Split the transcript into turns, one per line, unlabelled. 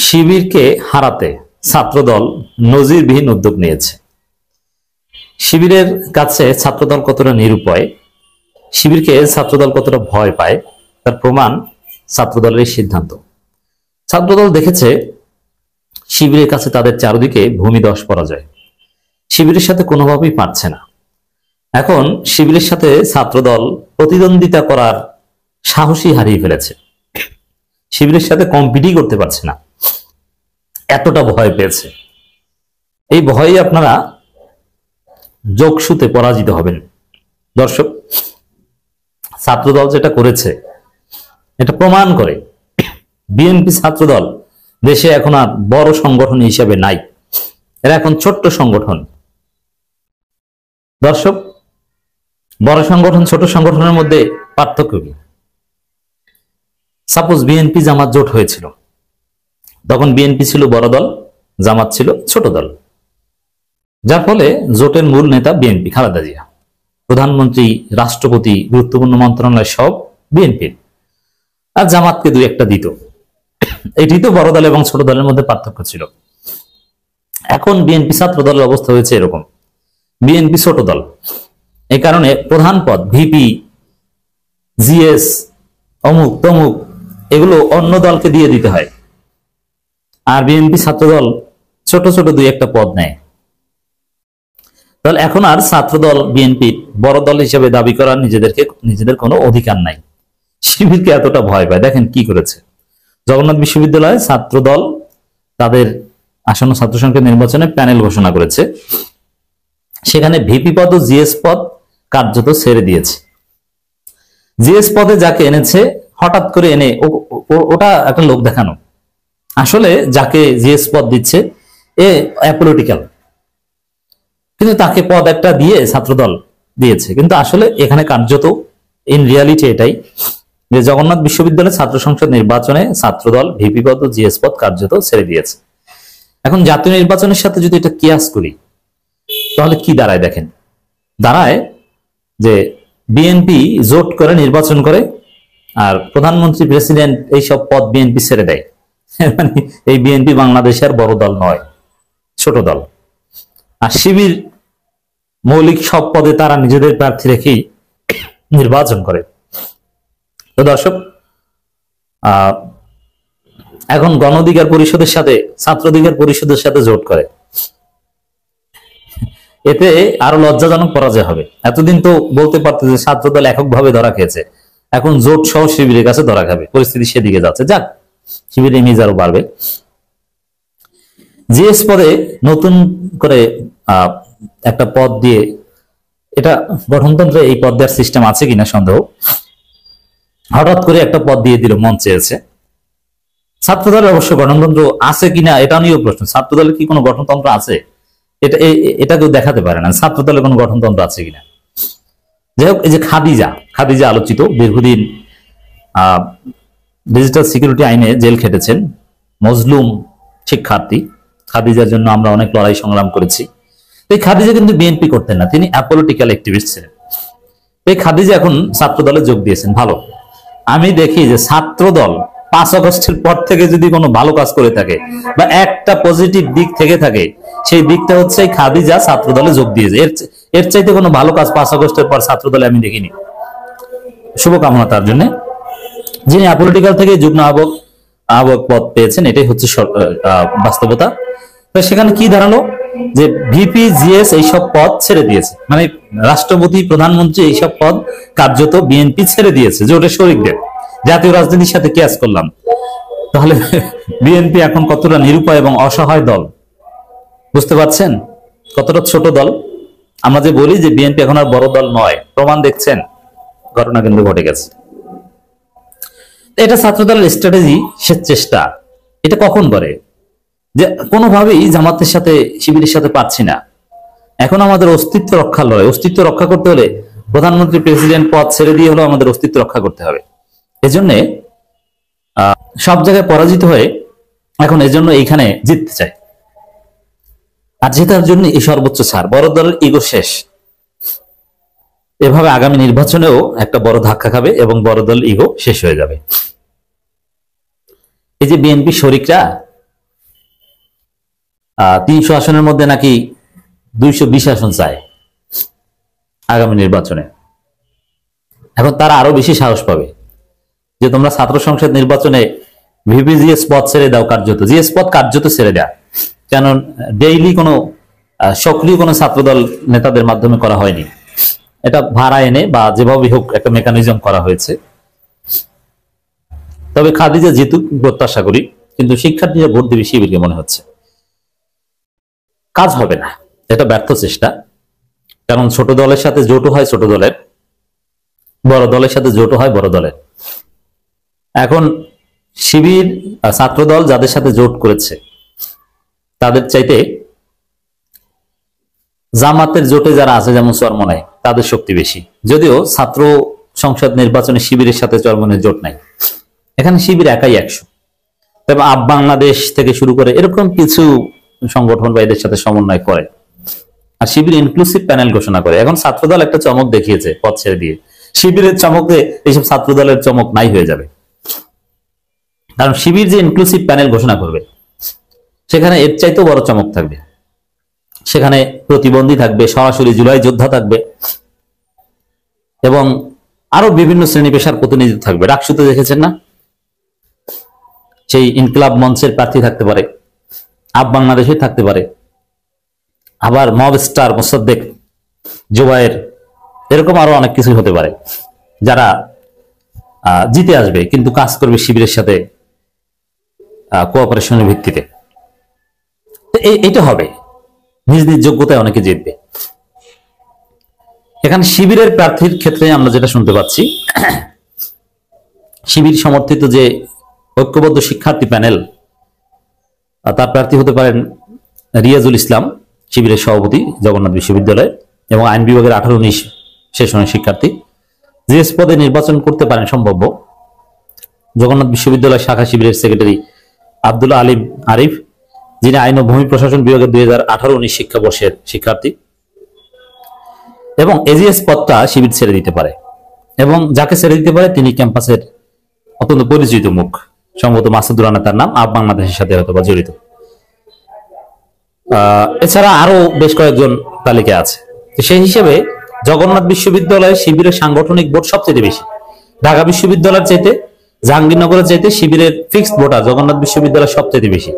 শিবিরকে হারাতে ছাত্রদল নজিরবিহীন উদ্যোগ নিয়েছে। শিবিরের কাছে ছাত্রদল কতটা নিরুপায়, শিবিরকে ছাত্রদল কতটা ভয় পায় তার প্রমাণ ছাত্রদলের এই সিদ্ধান্ত। ছাত্রদল দেখেছে শিবিরের কাছে তাদের চারদিকে ভূমিধস পরাজয়, শিবিরের সাথে কোনোভাবেই পারছে না। এখন শিবিরের সাথে ছাত্রদল প্রতিদ্বন্দ্বিতা করার সাহসই হারিয়ে ফেলেছে, শিবিরের সাথে কম্পিটই করতে পারছে না, এতটা ভয় পেয়েছে। এই ভয়ে আপনারা যোগসূত্রে পরাজিত হবেন। দর্শক, ছাত্রদল যেটা করেছে এটা প্রমাণ করে বিএনপি ছাত্রদল দেশে এখন আর বড় সংগঠন হিসেবে নাই, এরা এখন ছোট্ট সংগঠন। দর্শক, বড় সংগঠন ছোট সংগঠনের মধ্যে পার্থক্য কি? সাপোজ বিএনপি জামাত জোট হয়েছিল, তখন বিএনপি ছিল বড় দল, জামাত ছিল ছোট দল, যার ফলে জোটের মূল নেতা বিএনপি, খালেদা জিয়া, প্রধানমন্ত্রী, রাষ্ট্রপতি, গুরুত্বপূর্ণ মন্ত্রণালয় সব বিএনপির, আর জামাতকে দুই একটা দিত। এটি তো বড় দল এবং ছোট দলের মধ্যে পার্থক্য ছিল। এখন বিএনপি ছাত্র দলের অবস্থা হয়েছে এরকম, বিএনপি ছোট দল, এই কারণে প্রধান পদ ভিপি, জিএস, অমুক তমুক এগুলো অন্য দলকে দিয়ে দিতে হয়, আর বিএনপি ছাত্রদল ছোট ছোট দুই একটা পদ নেয়। তাহলে এখন আর ছাত্রদল বিএনপি বড় দল হিসেবে দাবি করার নিজেদের কোনো অধিকার নাই। শিবিরকে এতটা ভয় পায়, দেখেন কি করেছে। জগন্নাথ বিশ্ববিদ্যালয়ে ছাত্রদল তাদের আসন্ন ছাত্র সংসদ নির্বাচনে প্যানেল ঘোষণা করেছে, সেখানে ভিপি পদ ও জিএস পদ কার্যত ছেড়ে দিয়েছে। জিএস পদে যাকে এনেছে হঠাৎ করে এনে ওটা একটা লোক দেখানো, আসলে যাকে জিএস পদ দিচ্ছে এ অ্যাপলিটিক্যাল, কিন্তু তাকে পদ একটা দিয়ে ছাত্রদল দিয়েছে। কিন্তু আসলে এখানে কার্যত ইন রিয়ালিটি এটাই যে জগন্নাথ বিশ্ববিদ্যালয়ের ছাত্র সংসদ নির্বাচনে ছাত্রদল ভিপি পদ ও জিএস পদ কার্যত ছেড়ে দিয়েছে। এখন জাতীয় নির্বাচনের সাথে যদি এটা কিয়াস করি তাহলে কি দাঁড়ায়? দেখেন, দাঁড়ায় যে বিএনপি জোট করে নির্বাচন করে আর প্রধানমন্ত্রী, প্রেসিডেন্ট এইসব পদ বিএনপি ছেড়ে দেয়। মানে এই বিএনপি বাংলাদেশের বড় দল নয়, ছোট দল। আর শিবির মৌলিক সব পদে তারা নিজেদের প্রার্থী রেখেই নির্বাচন করে। তো দর্শক, এখন গণ অধিকার পরিষদের সাথে ছাত্র অধিকার পরিষদের সাথে জোট করে, এতে আরো লজ্জাজনক পরাজয় হবে। এতদিন তো বলতে পারতো যে ছাত্রদল এককভাবে ধরা খেয়েছে, এখন জোট সহ শিবিরের কাছে ধরা খাবে, পরিস্থিতি সেদিকে যাচ্ছে। যাক, শিবির ইমেজ আরো বাড়বে। জিএস পদে নতুন করে একটা পদ দিয়ে, এটা গঠনতন্ত্রে এই পদ দেওয়ার সিস্টেম আছে কিনা সন্দেহ, হঠাৎ করে একটা পদ দিয়ে দিল, মন চেয়েছে। ছাত্রদলের অবশ্য গঠনতন্ত্র আছে কিনা এটা নিয়েও প্রশ্ন। ছাত্রদলের কি কোনো গঠনতন্ত্র আছে? এটা কেউ দেখাতে পারে না ছাত্রদলের কোনো গঠনতন্ত্র আছে কিনা। যাই হোক, এই যে খাদিজা আলোচিত, দীর্ঘদিন ডিজিটাল সিকিউরিটি আইনে জেল খেটেছেন, মজলুম শিক্ষার্থী। খাদিজার জন্য আমরা অনেক লড়াই সংগ্রাম করেছি। এই খাদিজা কিন্তু বিএনপি করতেন না, তিনি অ্যাপলিটিক্যাল অ্যাক্টিভিস্ট ছিলেন। এই খাদিজা এখন ছাত্রদলে যোগ দিয়েছেন। ভালো, আমি দেখি যে ছাত্রদল 5 আগস্টের পর থেকে যদি কোনো ভালো কাজ করে থাকে বা একটা পজিটিভ দিক থেকে থাকে, সেই দিকটা হচ্ছে খাদিজা ছাত্রদলে যোগ দিয়েছে। এর চাইতে কোনো ভালো কাজ 5 আগস্টের পর ছাত্রদলে আমি দেখিনি। শুভকামনা তার জন্য, যিনি অ্যাপলিটিক্যাল থেকে যুগ্ম আহ্বায়ক পদ পেয়েছেন। এটাই হচ্ছে বাস্তবতা। তো সেখানে কি দাঁড়ালো যে ভিপি, জিএস এইসব পদ ছেড়ে দিয়েছে, মানে রাষ্ট্রপতি, প্রধানমন্ত্রী এইসব পদ কার্যত বিএনপি ছেড়ে দিয়েছে জোটের শরিকদের। জাতীয় রাজনীতির সাথে কিয়াস করলাম, তাহলে বিএনপি এখন কতটা নিরুপায় এবং অসহায় দল, বুঝতে পারছেন? কতটা ছোট দল। আমরা যে বলি যে বিএনপি এখন আর বড় দল নয়, প্রমাণ দেখছেন, ঘটনা কিন্তু ঘটে গেছে। এটা ছাত্রদলের স্ট্র্যাটেজি, সে চেষ্টা। এটা কখন করে যে কোনোভাবেই জামাতের সাথে, শিবিরের সাথে পাচ্ছি না, এখন আমাদের অস্তিত্ব রক্ষার লড়াই। অস্তিত্ব রক্ষা করতে হলে প্রধানমন্ত্রী, প্রেসিডেন্ট পদ ছেড়ে দিয়ে হলেও আমাদের অস্তিত্ব রক্ষা করতে হবে। এজন্য সব জায়গায় পরাজিত হয়ে এখন এজন্য এইখানে জিততে চায়, আর জেতার জন্য এই সর্বোচ্চ ছাড়। বড় দলের ইগো শেষ, এভাবে আগামী নির্বাচনেও একটা বড় ধাক্কা খাবে এবং বড় দল ইগো শেষ হয়ে যাবে। এই যে বিএনপি শরিকরা 300 আসনের মধ্যে নাকি 220 আসন চায় আগামী নির্বাচনে। এখন তারা আরো বেশি সাহস পাবে যে তোমরা ছাত্র সংসদ নির্বাচনে ভিপিজিএস পদ ছেড়ে দাও, কার্যত জিএস পদ কার্যত ছেড়ে দেয়া, কারণ ডেইলি কোনো সক্রিয় কোনো ছাত্রদল নেতাদের মাধ্যমে করা হয়নি, এটা ভাড়া এনে বা যেভাবে হোক একটা মেকানিজম করা হয়েছে। তবে খাদিজা জিতুক প্রত্যাশা করি, কিন্তু শিক্ষার্থীরা ভোট দেবে শিবিরকে মনে হচ্ছে। কাজ হবে না, এটা ব্যর্থ চেষ্টা, কারণ ছোট দলের সাথে জোটও হয় ছোট দলের, বড় দলের সাথে জোটও হয় বড় দলের। এখন শিবির ছাত্রদল যাদের সাথে জোট করেছে তাদের চাইতে জামাতের জোটে যারা আছে যেমন চরমনায় তাদের শক্তি বেশি, যদিও ছাত্র সংসদ নির্বাচনে শিবিরের সাথে চরমনের জোট নাই, এখানে শিবির একাই 100। তবে আপ বাংলাদেশ থেকে শুরু করে এরকম কিছু সংগঠন বা এদের সাথে সমন্বয় করে, আর শিবির ইনক্লুসিভ প্যানেল ঘোষণা করে। এখন ছাত্রদল একটা চমক দেখিয়েছে পথ ছেড়ে দিয়ে, শিবিরের চমকে এইসব ছাত্রদলের চমক নাই হয়ে যাবে, কারণ শিবির যে ইনক্লুসিভ প্যানেল ঘোষণা করবে সেখানে এর চাইতেও বড় চমক থাকবে। সেখানে প্রতিবন্ধী থাকবে, সরাসরি জুলাই যোদ্ধা থাকবে, এবং আরো বিভিন্ন শ্রেণী পেশার প্রতিনিধিত্ব থাকবে। ডাকসুতে দেখেছেন না, সেই ইনকিলাব মঞ্চের প্রার্থী থাকতে পারে, আপ বাংলাদেশে থাকতে পারে, আবার মব স্টার মোসাদ্দেক, জুবায়ের, এরকম আরো অনেক কিছু হতে পারে, যারা জিতে আসবে কিন্তু কাজ করবে শিবিরের সাথে কোঅপারেশনের ভিত্তিতে। এটা হবে, নিজ নিজ যোগ্যতায় অনেকে জিতবে। এখানে শিবিরের প্রার্থীর ক্ষেত্রে আমরা যেটা শুনতে পাচ্ছি, শিবির সমর্থিত যে ঐক্যবদ্ধ শিক্ষার্থী প্যানেল, তার প্রার্থী হতে পারেন রিয়াজুল ইসলাম, শিবিরের সভাপতি জগন্নাথ বিশ্ববিদ্যালয়, এবং আইন বিভাগের 18-19 সেশনের শিক্ষার্থী। জিএস পদে নির্বাচন করতে পারেন সম্ভাব্য জগন্নাথ বিশ্ববিদ্যালয় শাখা শিবিরের সেক্রেটারি আব্দুল আলিম আরিফ, যিনি আইন ও ভূমি প্রশাসন বিভাগের 2018-19 শিক্ষাবর্ষের শিক্ষার্থী, এবং এজিএস পদটা শিবির ছেড়ে দিতে পারে, এবং যাকে ছেড়ে দিতে পারে তিনি ক্যাম্পাসের অত্যন্ত পরিচিত মুখ, সম্ভবত মাসুদুর রানা তার নাম, আপ বাংলাদেশের সাথে হয়তো বা জড়িত। এছাড়া আরো বেশ কয়েকজন তালিকা আছে। সেই হিসেবে জগন্নাথ বিশ্ববিদ্যালয়ে শিবিরের সাংগঠনিক ভোট সবচেয়ে বেশি। ঢাকা বিশ্ববিদ্যালয়ের চাইতে, জাহাঙ্গীরনগরের চাইতে শিবিরের ফিক্সড ভোটার জগন্নাথ বিশ্ববিদ্যালয় সবচেয়ে বেশি।